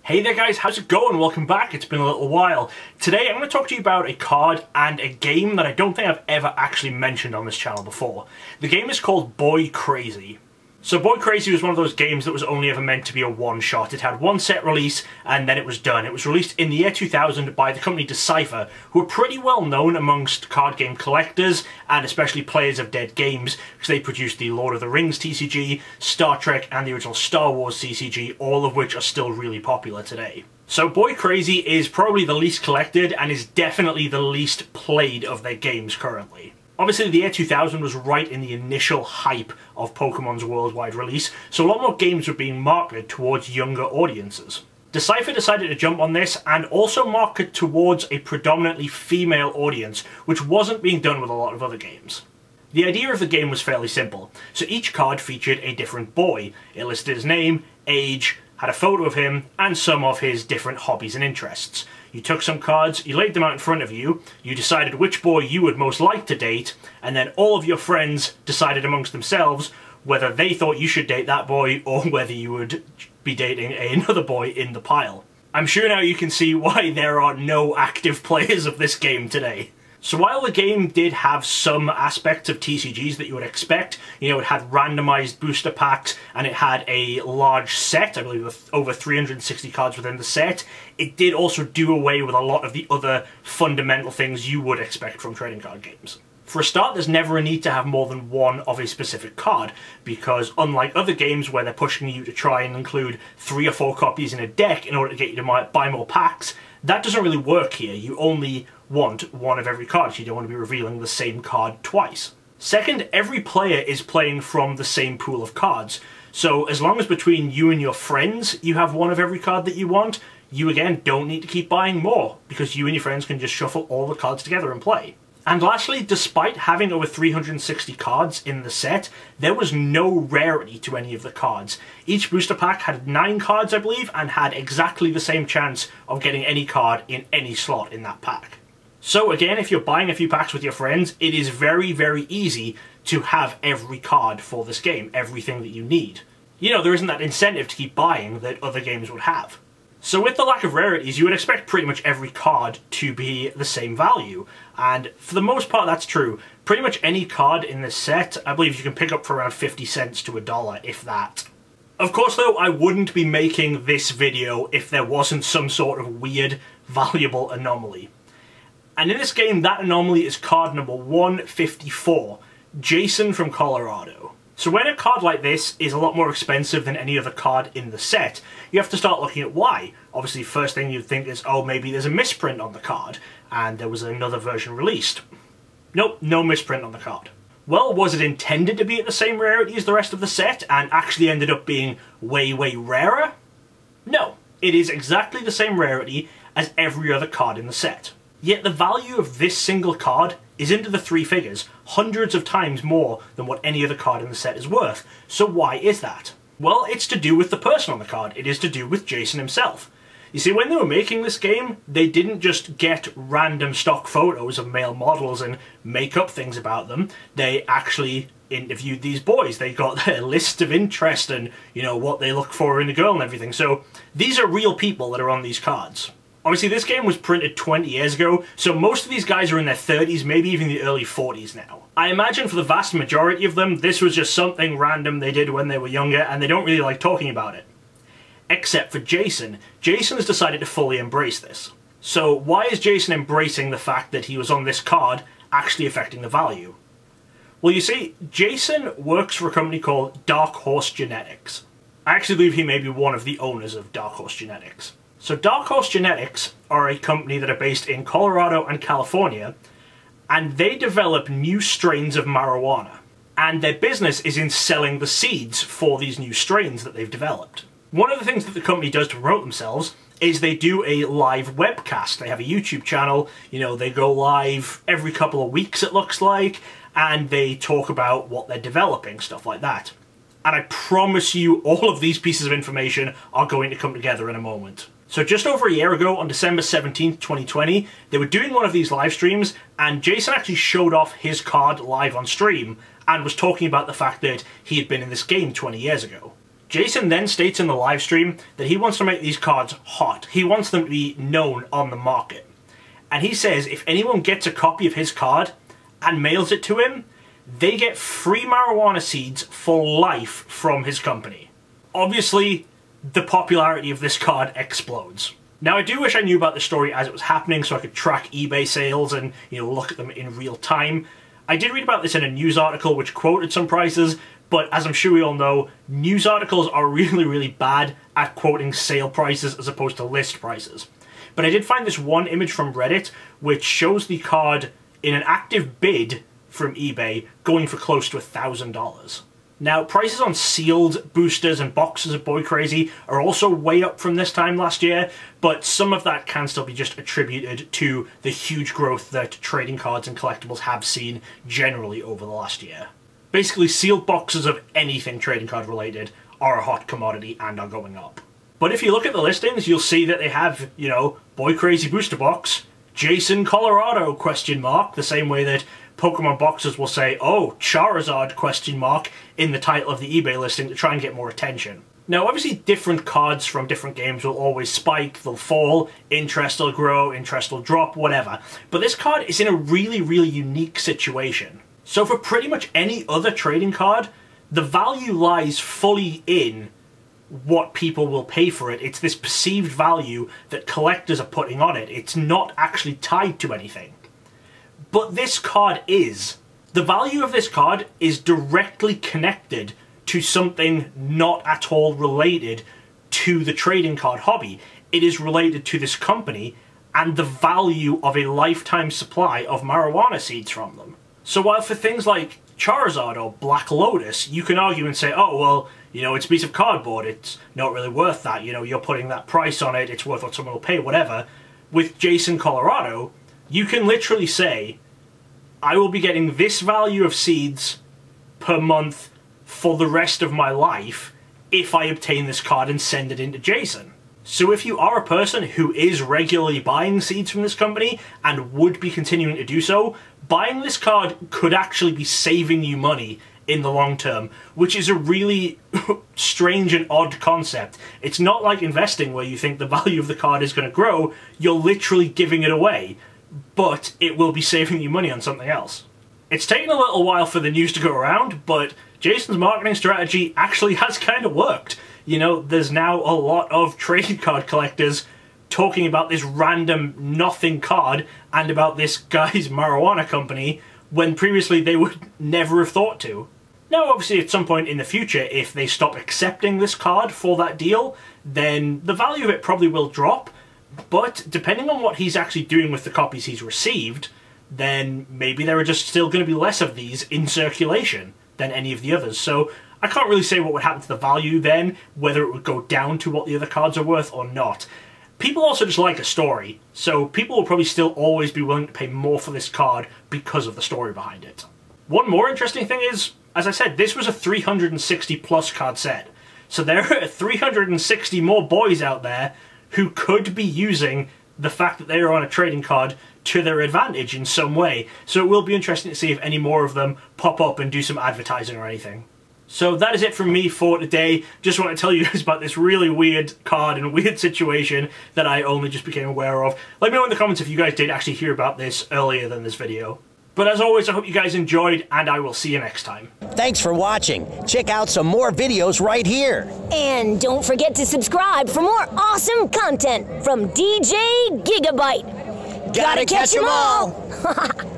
Hey there guys, how's it going? Welcome back, it's been a little while. Today I'm going to talk to you about a card and a game that I don't think I've ever actually mentioned on this channel before. The game is called Boy Crazy. So Boy Crazy was one of those games that was only ever meant to be a one-shot. It had one set release and then it was done. It was released in the year 2000 by the company Decipher, who are pretty well known amongst card game collectors and especially players of dead games, because they produced the Lord of the Rings TCG, Star Trek and the original Star Wars TCG, all of which are still really popular today. So Boy Crazy is probably the least collected and is definitely the least played of their games currently. Obviously the year 2000 was right in the initial hype of Pokemon's worldwide release, so a lot more games were being marketed towards younger audiences. Decipher decided to jump on this and also market towards a predominantly female audience, which wasn't being done with a lot of other games. The idea of the game was fairly simple, so each card featured a different boy. It listed his name, age, had a photo of him, and some of his different hobbies and interests. You took some cards, you laid them out in front of you, you decided which boy you would most like to date, and then all of your friends decided amongst themselves whether they thought you should date that boy or whether you would be dating another boy in the pile. I'm sure now you can see why there are no active players of this game today. So while the game did have some aspects of TCGs that you would expect, you know, it had randomized booster packs and it had a large set, I believe with over 360 cards within the set, it did also do away with a lot of the other fundamental things you would expect from trading card games. For a start, there's never a need to have more than one of a specific card, because unlike other games where they're pushing you to try and include 3 or 4 copies in a deck in order to get you to buy more packs, that doesn't really work here. You only want one of every card, so you don't want to be revealing the same card twice. Second, every player is playing from the same pool of cards, so as long as between you and your friends you have one of every card that you want, you again don't need to keep buying more, because you and your friends can just shuffle all the cards together and play. And lastly, despite having over 360 cards in the set, there was no rarity to any of the cards. Each booster pack had 9 cards, I believe, and had exactly the same chance of getting any card in any slot in that pack. So again, if you're buying a few packs with your friends, it is very, very easy to have every card for this game, everything that you need. You know, there isn't that incentive to keep buying that other games would have. So with the lack of rarities, you would expect pretty much every card to be the same value, and for the most part that's true. Pretty much any card in this set, I believe you can pick up for around 50 cents to $1, if that. Of course though, I wouldn't be making this video if there wasn't some sort of weird, valuable anomaly. And in this game, that anomaly is card number 154, Jason from Colorado. So when a card like this is a lot more expensive than any other card in the set, you have to start looking at why. Obviously, first thing you'd think is, oh, maybe there's a misprint on the card, and there was another version released. Nope, no misprint on the card. Well, was it intended to be at the same rarity as the rest of the set, and actually ended up being way, way rarer? No, it is exactly the same rarity as every other card in the set. Yet the value of this single card is into the 3 figures, hundreds of times more than what any other card in the set is worth. So why is that? Well, it's to do with the person on the card. It is to do with Jason himself. You see, when they were making this game, they didn't just get random stock photos of male models and make up things about them. They actually interviewed these boys. They got their list of interest and, you know, what they look for in a girl and everything. So these are real people that are on these cards. Obviously, this game was printed 20 years ago, so most of these guys are in their 30s, maybe even the early 40s now. I imagine for the vast majority of them, this was just something random they did when they were younger, and they don't really like talking about it. Except for Jason. Jason has decided to fully embrace this. So why is Jason embracing the fact that he was on this card actually affecting the value? Well, you see, Jason works for a company called Dark Horse Genetics. I actually believe he may be one of the owners of Dark Horse Genetics. So Dark Horse Genetics are a company that are based in Colorado and California, and they develop new strains of marijuana. And their business is in selling the seeds for these new strains that they've developed. One of the things that the company does to promote themselves is they do a live webcast. They have a YouTube channel, you know, they go live every couple of weeks it looks like, and they talk about what they're developing, stuff like that. And I promise you all of these pieces of information are going to come together in a moment. So just over a year ago, on December 17th, 2020, they were doing one of these live streams, and Jason actually showed off his card live on stream, and was talking about the fact that he had been in this game 20 years ago. Jason then states in the live stream that he wants to make these cards hot. He wants them to be known on the market. And he says if anyone gets a copy of his card and mails it to him, they get free marijuana seeds for life from his company. Obviously, the popularity of this card explodes. Now, I do wish I knew about this story as it was happening so I could track eBay sales and, look at them in real time. I did read about this in a news article which quoted some prices, but as I'm sure we all know, news articles are really, really bad at quoting sale prices as opposed to list prices. But I did find this one image from Reddit which shows the card in an active bid from eBay going for close to $1,000. Now, prices on sealed boosters and boxes of Boy Crazy are also way up from this time last year, but some of that can still be just attributed to the huge growth that trading cards and collectibles have seen generally over the last year. Basically, sealed boxes of anything trading card related are a hot commodity and are going up. But if you look at the listings, you'll see that they have, Boy Crazy booster box, Jason Colorado, ? The same way that Pokemon boxes will say, oh, Charizard, ? In the title of the eBay listing to try and get more attention. Now, obviously, different cards from different games will always spike, they'll fall, interest will grow, interest will drop, whatever. But this card is in a really, really unique situation. So for pretty much any other trading card, the value lies fully in what people will pay for it. It's this perceived value that collectors are putting on it. It's not actually tied to anything. But this card is. The value of this card is directly connected to something not at all related to the trading card hobby. It is related to this company and the value of a lifetime supply of marijuana seeds from them. So while for things like Charizard or Black Lotus, you can argue and say, oh, well, it's a piece of cardboard, it's not really worth that, you're putting that price on it, it's worth what someone will pay, whatever. With Jason Colorado, you can literally say, I will be getting this value of seeds per month for the rest of my life if I obtain this card and send it into Jason. So if you are a person who is regularly buying seeds from this company and would be continuing to do so, buying this card could actually be saving you money in the long term, which is a really strange and odd concept. It's not like investing where you think the value of the card is going to grow, you're literally giving it away, but it will be saving you money on something else. It's taken a little while for the news to go around, but Jason's marketing strategy actually has kind of worked. There's now a lot of trading card collectors talking about this random nothing card and about this guy's marijuana company when previously they would never have thought to. Now, obviously, at some point in the future, if they stop accepting this card for that deal, then the value of it probably will drop, but depending on what he's actually doing with the copies he's received, then maybe there are just still going to be less of these in circulation than any of the others. So I can't really say what would happen to the value then, whether it would go down to what the other cards are worth or not. People also just like a story, so people will probably still always be willing to pay more for this card because of the story behind it. One more interesting thing is, as I said, this was a 360 plus card set. So there are 360 more boys out there who could be using the fact that they are on a trading card to their advantage in some way. So it will be interesting to see if any more of them pop up and do some advertising or anything. So that is it from me for today. Just want to tell you guys about this really weird card and weird situation that I only just became aware of. Let me know in the comments if you guys did actually hear about this earlier than this video. But as always, I hope you guys enjoyed, and I will see you next time. Thanks for watching. Check out some more videos right here. And don't forget to subscribe for more awesome content from DJ Gigabyte. Gotta catch 'em all!